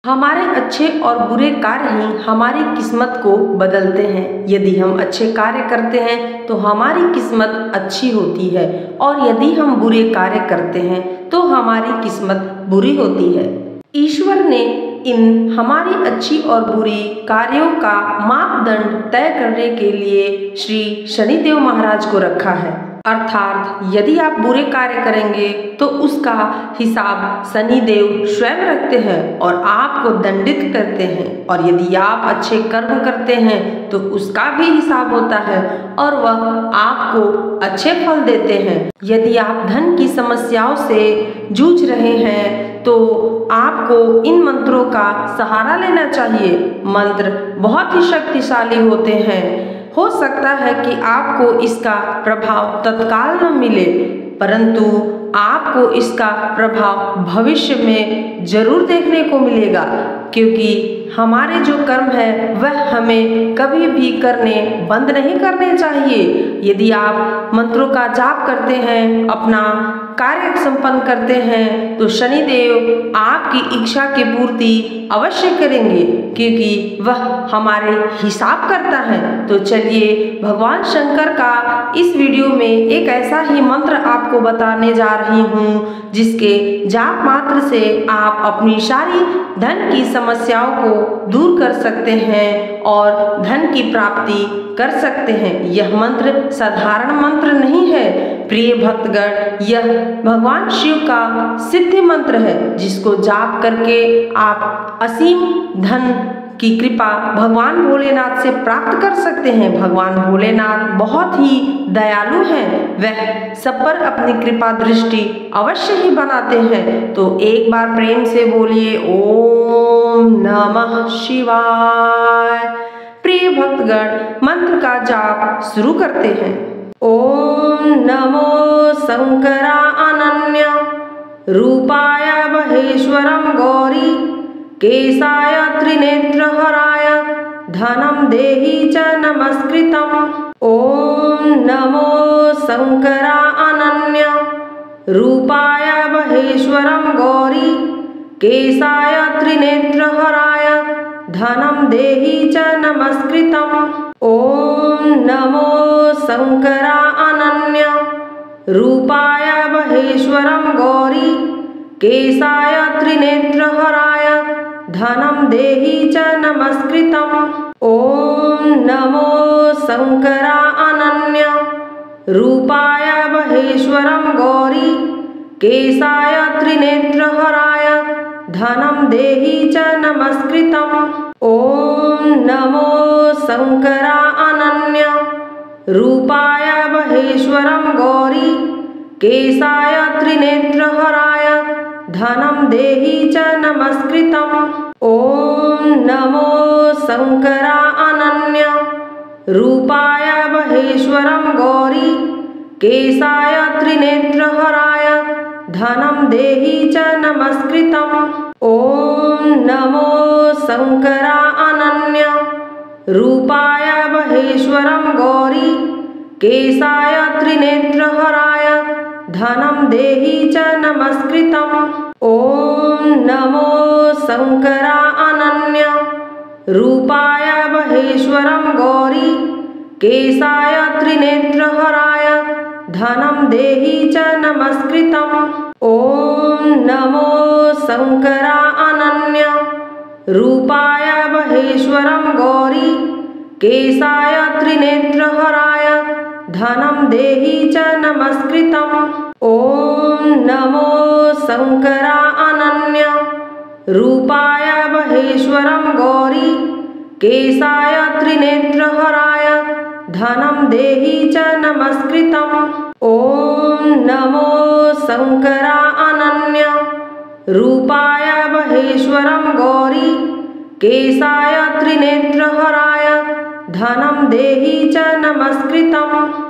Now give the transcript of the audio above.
हमारे अच्छे और बुरे कार्य ही हमारी किस्मत को बदलते हैं। यदि हम अच्छे कार्य करते हैं तो हमारी किस्मत अच्छी होती है और यदि हम बुरे कार्य करते हैं तो हमारी किस्मत बुरी होती है। ईश्वर ने इन हमारी अच्छी और बुरी कार्यों का मापदंड तय करने के लिए श्री शनिदेव महाराज को रखा है। अर्थात यदि आप बुरे कार्य करेंगे तो उसका हिसाब शनिदेव स्वयं रखते हैं और आपको दंडित करते हैं, और यदि आप अच्छे कर्म करते हैं तो उसका भी हिसाब होता है और वह आपको अच्छे फल देते हैं। यदि आप धन की समस्याओं से जूझ रहे हैं तो आपको इन मंत्रों का सहारा लेना चाहिए। मंत्र बहुत ही शक्तिशाली होते हैं। हो सकता है कि आपको इसका प्रभाव तत्काल न मिले, परंतु आपको इसका प्रभाव भविष्य में जरूर देखने को मिलेगा, क्योंकि हमारे जो कर्म है वह हमें कभी भी करने बंद नहीं करने चाहिए। यदि आप मंत्रों का जाप करते हैं, अपना कार्य संपन्न करते हैं, तो शनिदेव आपकी इच्छा की पूर्ति अवश्य करेंगे, क्योंकि वह हमारे हिसाब करता है। तो चलिए भगवान शंकर का इस वीडियो में एक ऐसा ही मंत्र आपको बताने जा रही हूँ जिसके जाप मात्र से आप अपनी सारी धन की समस्याओं को दूर कर सकते हैं और धन की प्राप्ति कर सकते हैं। यह मंत्र साधारण मंत्र नहीं है प्रिय भक्तगण, यह भगवान शिव का सिद्धि मंत्र है, जिसको जाप करके आप असीम धन की कृपा भगवान भोलेनाथ से प्राप्त कर सकते हैं। भगवान भोलेनाथ बहुत ही दयालु हैं, वह सब पर अपनी कृपा दृष्टि अवश्य ही बनाते हैं। तो एक बार प्रेम से बोलिए ओम नमः शिवाय। प्रिय भक्तगण, मंत्र का जाप शुरू करते हैं। ओम नमो शंकरा अनन्य रूपाय महेश्वरम गौरी केशाय त्रिनेत्रहराय धनं देहि च नमस्कृतम्। ओम नमो शंकरा अनन्य रूपाय महेश्वरम गौरी केशाय त्रिनेत्रहराय धनं देहि च नमस्कृतम्। ओम नमो शंकरा अनन्य रूपाय महेश्वरम गौरी केशाय त्रिनेत्रहराय धनं देहि च नमस्कृतम्। ओम नमो शंकरा अनन्य रूपाय महेश्वरम गौरी केशाय त्रिनेत्रहराय धनं देहि च नमस्कृतम्। ओम नमो शंकरा अनन्य रूपाय महेश्वरम गौरी केशाय त्रिनेत्रहराय धनं देहि च नमस्कृतम्। ओम नमो शंकरा अनन्य रूपाय महेश्वरम गौरी केशाय त्रिनेत्रहराय धनं देहि च नमस्कृतम्। ओम नमो शंकरा अनन्य रूपाय महेश्वरम गौरी केशाय त्रिनेत्रहराय धनं देहि च नमस्कृतम्। ओम नमो शंकरा अनन्य रूपाय महेश्वरम गौरी केशाय त्रिनेत्रहराय धनं देहि च नमस्कृतम्। ओम नमो शंकरा अनन्य रूपाय महेश्वरम गौरी केशाय त्रिनेत्रहराय धनं देहि च नमस्कृतम्। ओम नमो शंकरा अनन्य रूपाय महेश्वरम गौरी केशाय त्रिनेत्रहराय धनं देहि च नमस्कृतम्। ओम नमो शंकरा अनन्य रूपाय महेश्वरम गौरी केशाय त्रिनेत्रहराय धनं देहि च नमस्कृतम्।